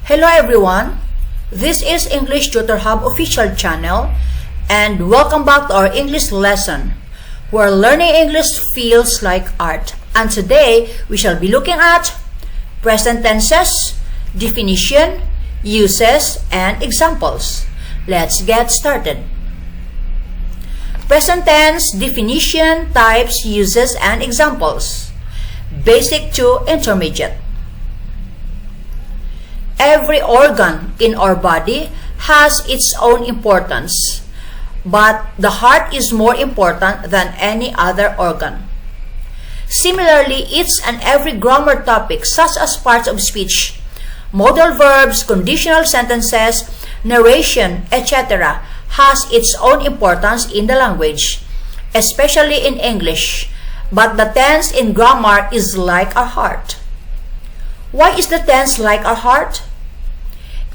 Hello everyone, this is English Tutor Hub official channel and welcome back to our English lesson where learning English feels like art. And today we shall be looking at present tenses, definition, uses, and examples. Let's get started. Present tense, definition, types, uses, and examples. Basic to intermediate. Every organ in our body has its own importance, but the heart is more important than any other organ. Similarly, each and every grammar topic, such as parts of speech, modal verbs, conditional sentences, narration, etc., has its own importance in the language, especially in English, but the tense in grammar is like our heart. Why is the tense like our heart?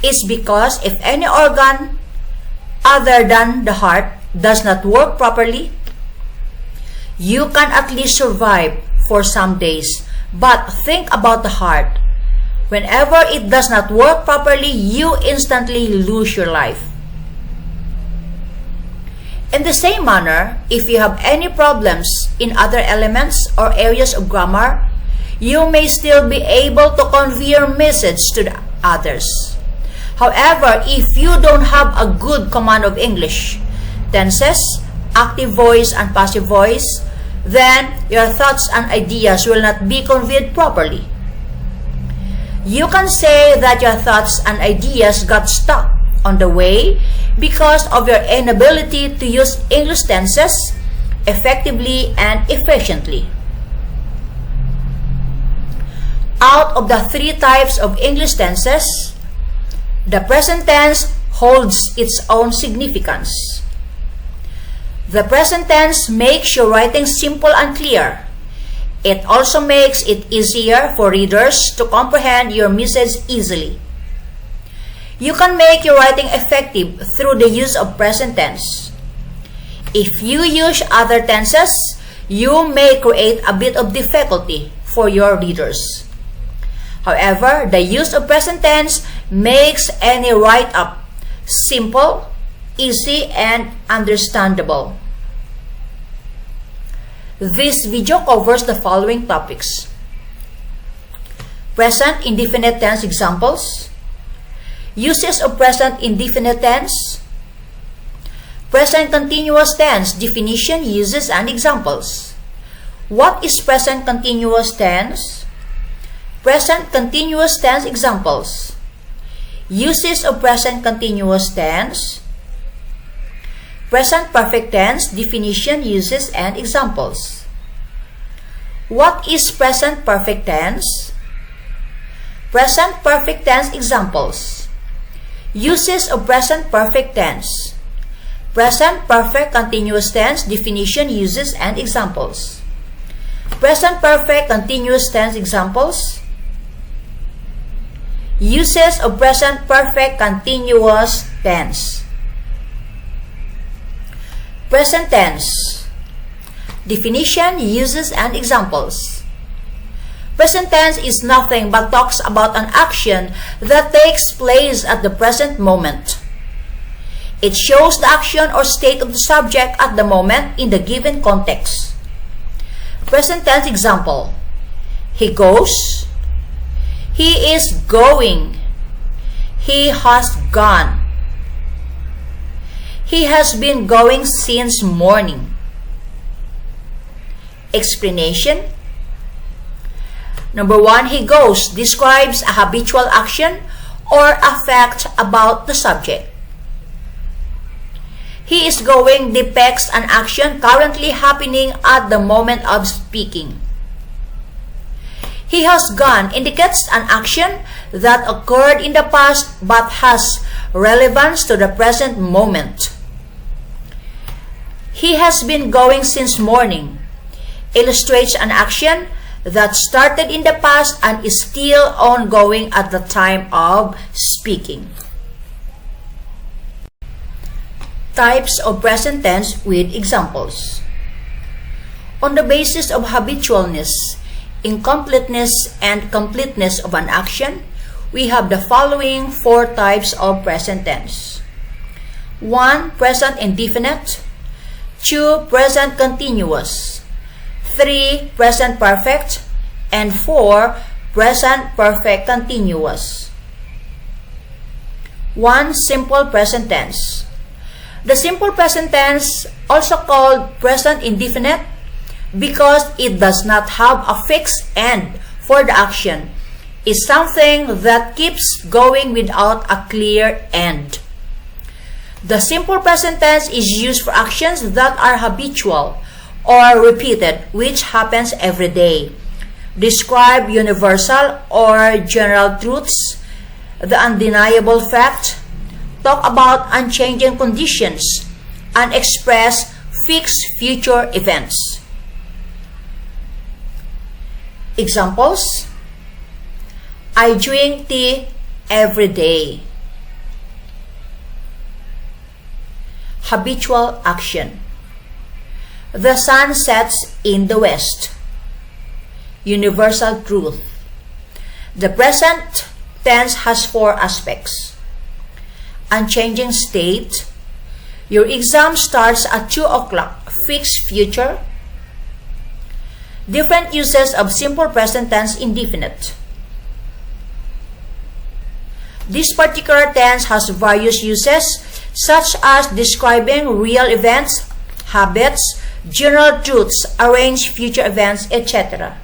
It's because if any organ other than the heart does not work properly, you can at least survive for some days. But think about the heart. Whenever it does not work properly, you instantly lose your life. In the same manner, if you have any problems in other elements or areas of grammar, you may still be able to convey your message to the others. However, if you don't have a good command of English, tenses, active voice, and passive voice, then your thoughts and ideas will not be conveyed properly. You can say that your thoughts and ideas got stuck on the way because of your inability to use English tenses effectively and efficiently. Out of the three types of English tenses, the present tense holds its own significance. The present tense makes your writing simple and clear. It also makes it easier for readers to comprehend your message easily. You can make your writing effective through the use of present tense. If you use other tenses, you may create a bit of difficulty for your readers. However, the use of present tense makes any write-up simple, easy, and understandable. This video covers the following topics: present indefinite tense examples, uses of present indefinite tense, present continuous tense definition, uses, and examples. What is present continuous tense? Present continuous tense examples. Uses of present continuous tense. Present perfect tense definition, uses, and examples. What is present perfect tense? Present perfect tense examples. Uses of present perfect tense. Present perfect continuous tense definition, uses, and examples. Present perfect continuous tense examples. Uses of present perfect continuous tense. Present tense definition, uses, and examples. Present tense is nothing but talks about an action that takes place at the present moment. It shows the action or state of the subject at the moment in the given context. Present tense example: he goes, he is going, he has gone, he has been going since morning. Explanation. Number 1, he goes describes a habitual action or a fact about the subject. He is going depicts an action currently happening at the moment of speaking. He has gone indicates an action that occurred in the past but has relevance to the present moment. He has been going since morning illustrates an action that started in the past and is still ongoing at the time of speaking. Types of present tense with examples. On the basis of habitualness, incompleteness, and completeness of an action, we have the following 4 types of present tense. 1. Present indefinite. 2. Present continuous. 3. Present perfect. And 4. Present perfect continuous. 1. Simple present tense. The simple present tense, also called present indefinite, because it does not have a fixed end for the action, is something that keeps going without a clear end. The simple present tense is used for actions that are habitual or repeated, which happens every day. Describe universal or general truths, the undeniable fact, talk about unchanging conditions, and express fixed future events. Examples: I drink tea every day. Habitual action. The sun sets in the west. Universal truth. The present tense has 4 aspects. Unchanging state. Your exam starts at 2 o'clock. Fixed future. Different uses of simple present tense indefinite. This particular tense has various uses, such as describing real events, habits, general truths, arranged future events, etc.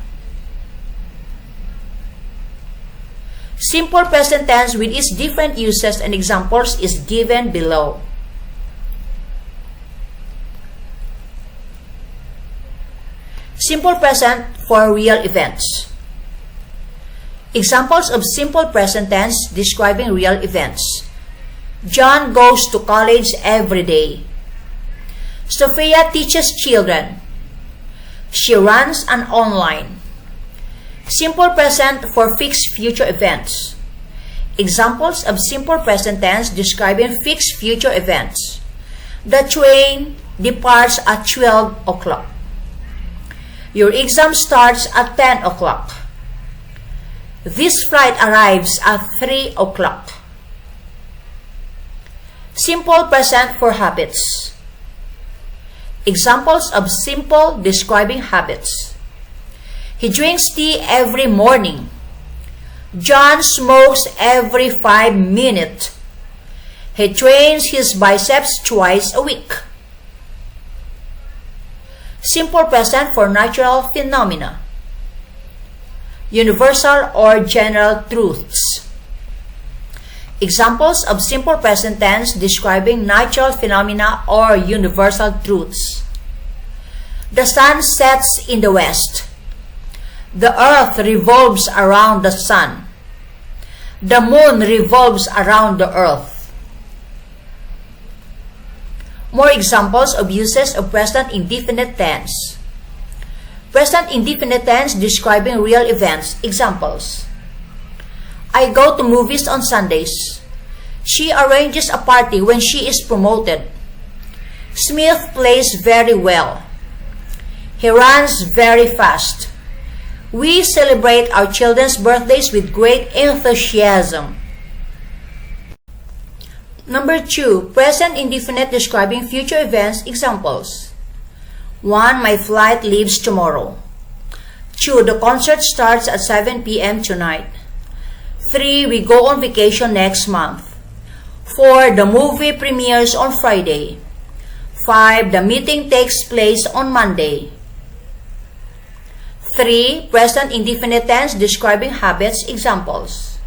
Simple present tense with its different uses and examples is given below. Simple present for real events. Examples of simple present tense describing real events. John goes to college every day. Sophia teaches children. She runs an online. Simple present for fixed future events. Examples of simple present tense describing fixed future events. The train departs at 12 o'clock. Your exam starts at 10 o'clock. This flight arrives at 3 o'clock. Simple present for habits. Examples of simple describing habits. He drinks tea every morning. John smokes every 5 minutes. He trains his biceps twice a week. Simple present for natural phenomena. Universal or general truths. Examples of simple present tense describing natural phenomena or universal truths. The sun sets in the west. The earth revolves around the sun. The moon revolves around the earth. More examples of uses of present indefinite tense. Present indefinite tense describing real events. Examples: I go to movies on Sundays. She arranges a party when she is promoted. Smith plays very well. He runs very fast. We celebrate our children's birthdays with great enthusiasm. Number 2. Present indefinite describing future events. Examples: 1. My flight leaves tomorrow. 2. The concert starts at 7 p.m. tonight. 3. We go on vacation next month. 4. The movie premieres on Friday. 5. The meeting takes place on Monday. 3. Present indefinite tense describing habits. Examples: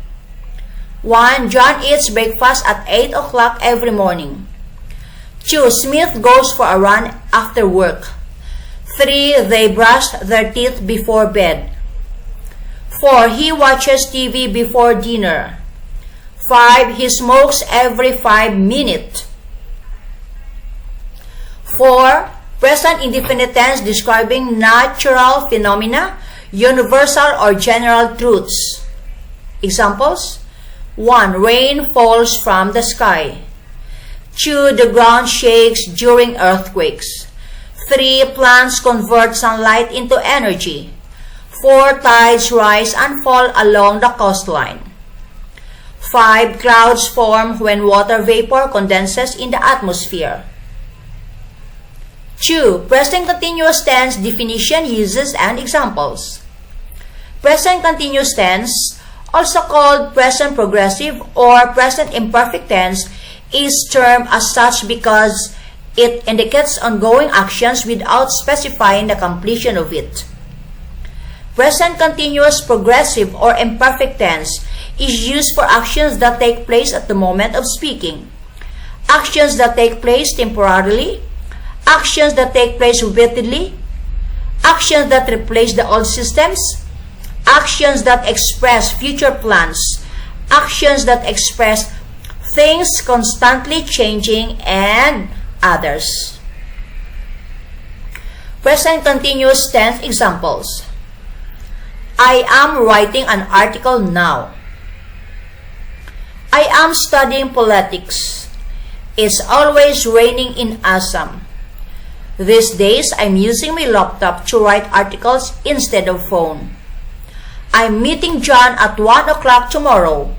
1. John eats breakfast at 8 o'clock every morning. 2. Smith goes for a run after work. 3. They brush their teeth before bed. 4. He watches TV before dinner. 5. He smokes every 5 minutes. 4. Present indefinite tense describing natural phenomena, universal or general truths. Examples: 1. Rain falls from the sky. 2. The ground shakes during earthquakes. 3. Plants convert sunlight into energy. 4. Tides rise and fall along the coastline. 5. Clouds form when water vapor condenses in the atmosphere. 2. Present continuous tense definition, uses, and examples. Present continuous tense, also called present progressive or present imperfect tense, is termed as such because it indicates ongoing actions without specifying the completion of it. Present continuous progressive or imperfect tense is used for actions that take place at the moment of speaking, actions that take place temporarily, actions that take place repeatedly, actions that replace the old systems, actions that express future plans, actions that express things constantly changing, and others. Present continuous tense examples. I am writing an article now. I am studying politics. It's always raining in Assam. These days, I'm using my laptop to write articles instead of phone. I'm meeting John at 1 o'clock tomorrow.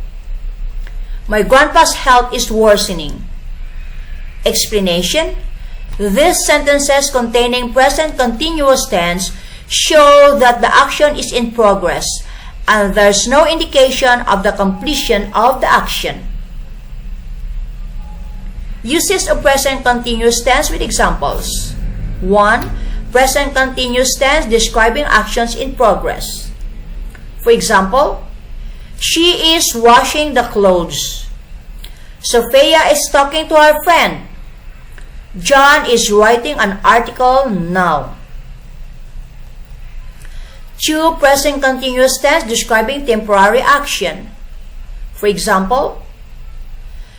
My grandpa's health is worsening. Explanation. These sentences containing present continuous tense show that the action is in progress and there's no indication of the completion of the action. Uses of present continuous tense with examples. 1. Present continuous tense describing actions in progress. For example, she is washing the clothes. Sophia is talking to her friend. John is writing an article now. 2. Present continuous tense describing temporary action. For example,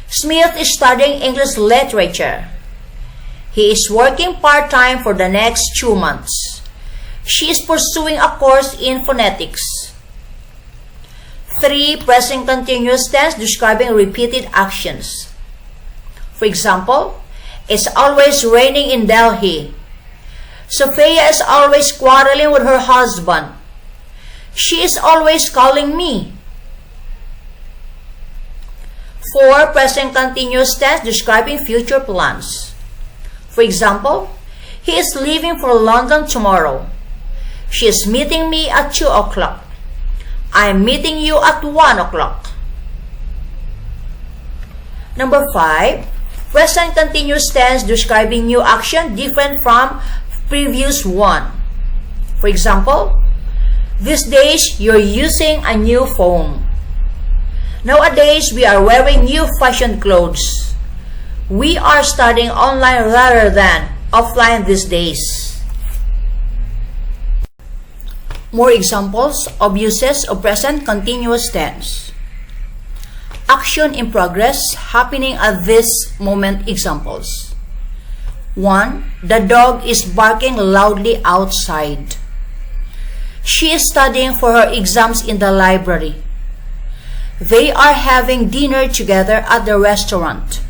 Smith is studying English literature. He is working part-time for the next 2 months. She is pursuing a course in phonetics. 3. Present continuous tense describing repeated actions. For example, it's always raining in Delhi. Sophia is always quarreling with her husband. She is always calling me. 4. Present continuous tense describing future plans. For example, he is leaving for London tomorrow. She is meeting me at 2 o'clock. I am meeting you at 1 o'clock. Number 5. Present continuous tense describing new action different from previous one. For example, these days you're using a new phone. Nowadays we are wearing new fashion clothes. We are studying online rather than offline these days. More examples of uses of present continuous tense. Action in progress, happening at this moment. Examples. 1. The dog is barking loudly outside. She is studying for her exams in the library. They are having dinner together at the restaurant.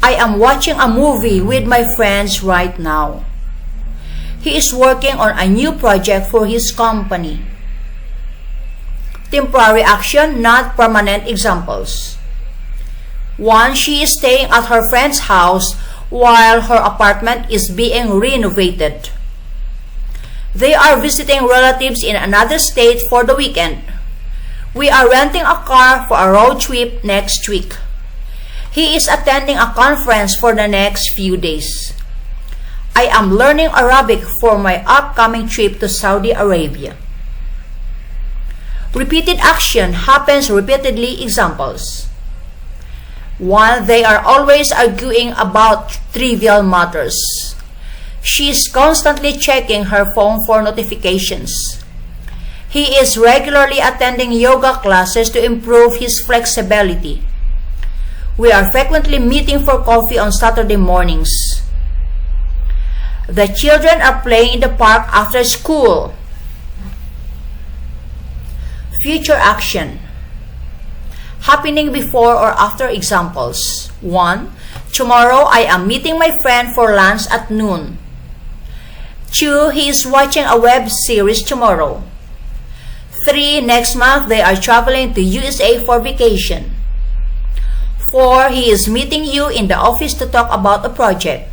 I am watching a movie with my friends right now. He is working on a new project for his company. Temporary action, not permanent. Examples. 1. She is staying at her friend's house while her apartment is being renovated. They are visiting relatives in another state for the weekend. We are renting a car for a road trip next week. He is attending a conference for the next few days. I am learning Arabic for my upcoming trip to Saudi Arabia. Repeated action happens repeatedly. Examples. 1. They are always arguing about trivial matters. She is constantly checking her phone for notifications. He is regularly attending yoga classes to improve his flexibility. We are frequently meeting for coffee on Saturday mornings. The children are playing in the park after school. Future action. Happening before or after. Examples. 1. Tomorrow I am meeting my friend for lunch at noon. 2. He is watching a web series tomorrow. 3. Next month, they are traveling to USA for vacation. 4. He is meeting you in the office to talk about a project.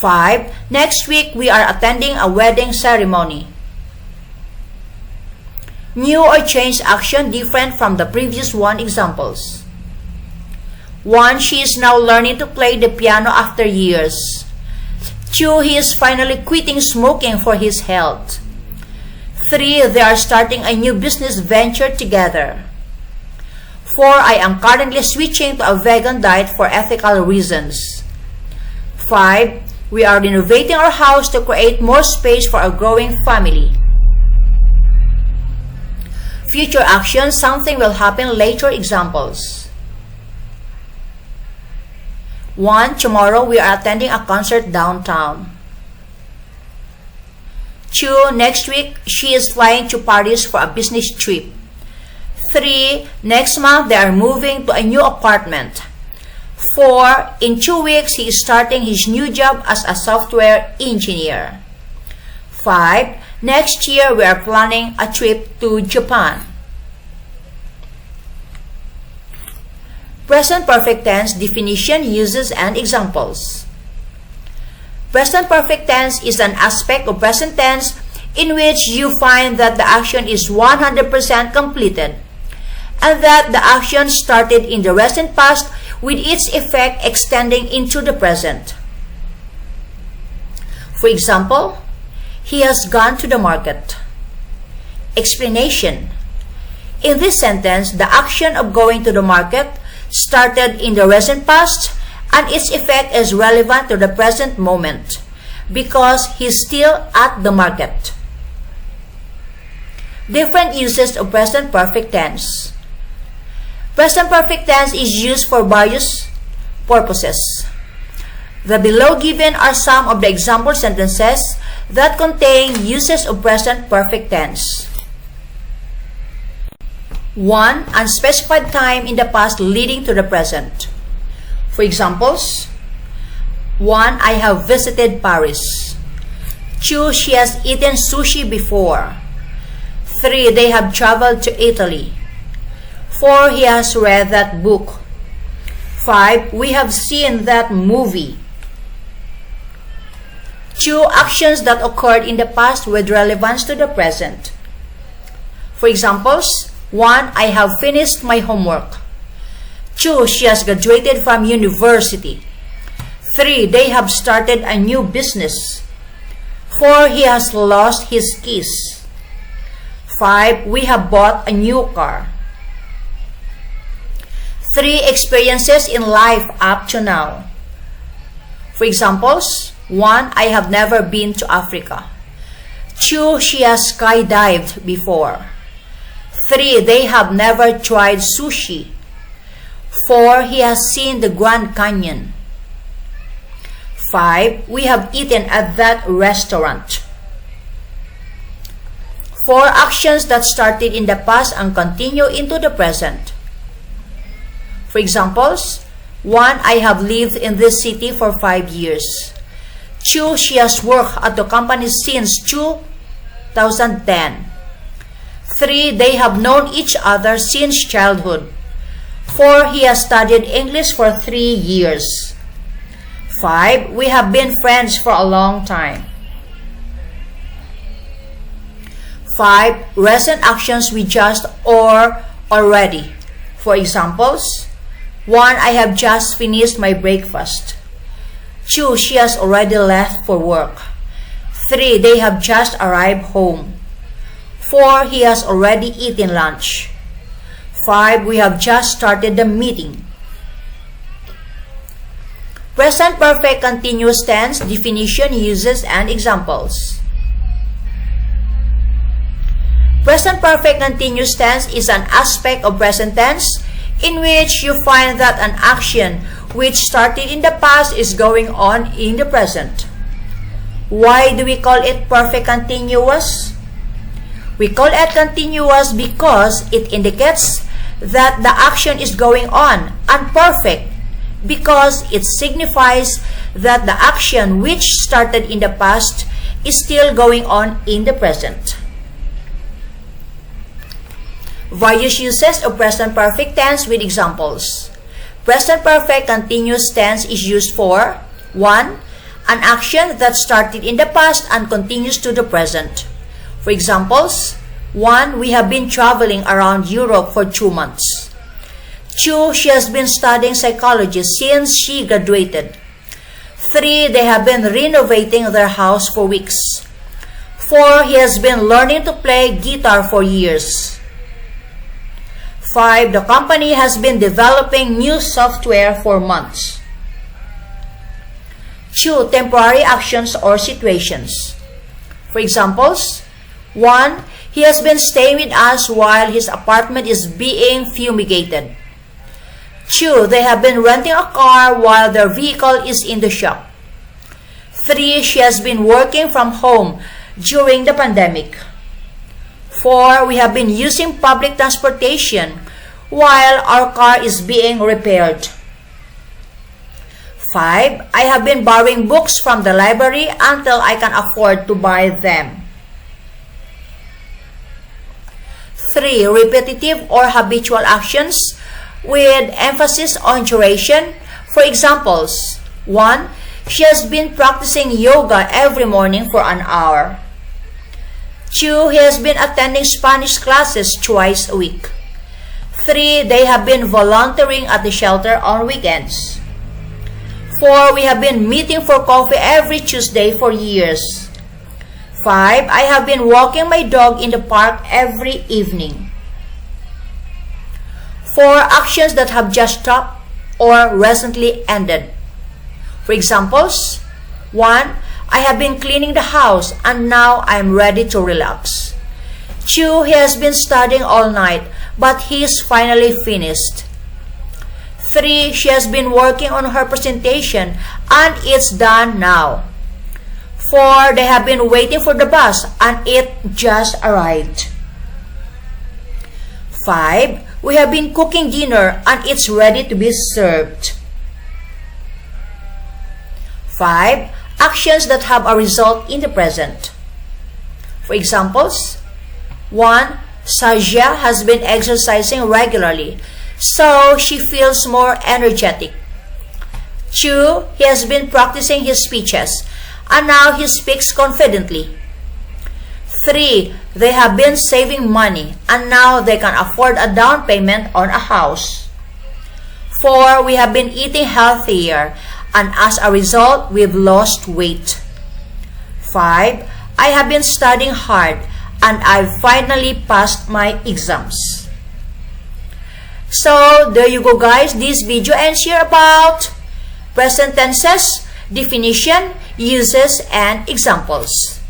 5. Next week, we are attending a wedding ceremony. New or changed action different from the previous one examples. 1. She is now learning to play the piano after years. 2. He is finally quitting smoking for his health. 3. They are starting a new business venture together. 4. I am currently switching to a vegan diet for ethical reasons. 5. We are renovating our house to create more space for a growing family. Future action, something will happen later examples. 1. Tomorrow we are attending a concert downtown. 2. Next week, she is flying to Paris for a business trip. 3. Next month, they are moving to a new apartment. 4. In 2 weeks, he is starting his new job as a software engineer. 5. Next year, we are planning a trip to Japan. Present perfect tense definition, uses, and examples. Present perfect tense is an aspect of present tense in which you find that the action is 100% completed and that the action started in the recent past with its effect extending into the present. For example, he has gone to the market. Explanation. In this sentence, the action of going to the market started in the recent past and its effect is relevant to the present moment because he's still at the market. Different uses of present perfect tense. Present perfect tense is used for various purposes. The below given are some of the example sentences that contain uses of present perfect tense. 1. Unspecified time in the past leading to the present. For examples, 1. I have visited Paris. 2. She has eaten sushi before. 3. They have traveled to Italy. 4. He has read that book. 5. We have seen that movie. 2. Actions that occurred in the past with relevance to the present. For examples, 1. I have finished my homework. 2. She has graduated from university. 3. They have started a new business. 4. He has lost his keys. 5. We have bought a new car. 3. Experiences in life up to now. For examples, 1. I have never been to Africa. 2. She has skydived before. 3. They have never tried sushi. 4. He has seen the Grand Canyon. 5. We have eaten at that restaurant. 4. Actions that started in the past and continue into the present. For examples, 1. I have lived in this city for 5 years. 2. She has worked at the company since 2010. 3. They have known each other since childhood. 4. He has studied English for 3 years. 5. We have been friends for a long time. 5. Recent actions with just or already. For examples, 1. I have just finished my breakfast. 2. She has already left for work. 3. They have just arrived home. 4. He has already eaten lunch. 5. We have just started the meeting. Present perfect continuous tense definition, uses, and examples. Present perfect continuous tense is an aspect of present tense in which you find that an action which started in the past is going on in the present. Why do we call it perfect continuous? We call it continuous because it indicates that the action is going on, and perfect because it signifies that the action which started in the past is still going on in the present. Various uses of present perfect tense with examples. Present perfect continuous tense is used for 1. An action that started in the past and continues to the present. For examples, 1. We have been traveling around Europe for 2 months. 2. She has been studying psychology since she graduated. 3. They have been renovating their house for weeks. 4. He has been learning to play guitar for years. 5. The company has been developing new software for months. 2. Temporary actions or situations. For examples, 1. He has been staying with us while his apartment is being fumigated. 2. They have been renting a car while their vehicle is in the shop. 3. She has been working from home during the pandemic. 4. We have been using public transportation while our car is being repaired. 5. I have been borrowing books from the library until I can afford to buy them. 3. Repetitive or habitual actions with emphasis on duration. For examples, 1. She has been practicing yoga every morning for an hour. 2. He has been attending Spanish classes twice a week. 3. They have been volunteering at the shelter on weekends. 4. We have been meeting for coffee every Tuesday for years. 5. I have been walking my dog in the park every evening. 4. Actions that have just stopped or recently ended. For examples, 1. I have been cleaning the house and now I am ready to relax. 2. He has been studying all night but he is finally finished. 3. She has been working on her presentation and it's done now. 4. They have been waiting for the bus and it just arrived. 5. We have been cooking dinner and it's ready to be served. 5. Actions that have a result in the present. For examples, 1. Sajia has been exercising regularly, so she feels more energetic. 2. He has been practicing his speeches, and now he speaks confidently. 3. They have been saving money, and now they can afford a down payment on a house. 4. We have been eating healthier, and as a result, we've lost weight. 5. I have been studying hard, and I've finally passed my exams. So, there you go guys. This video ends here about present tenses, definition, uses, and examples.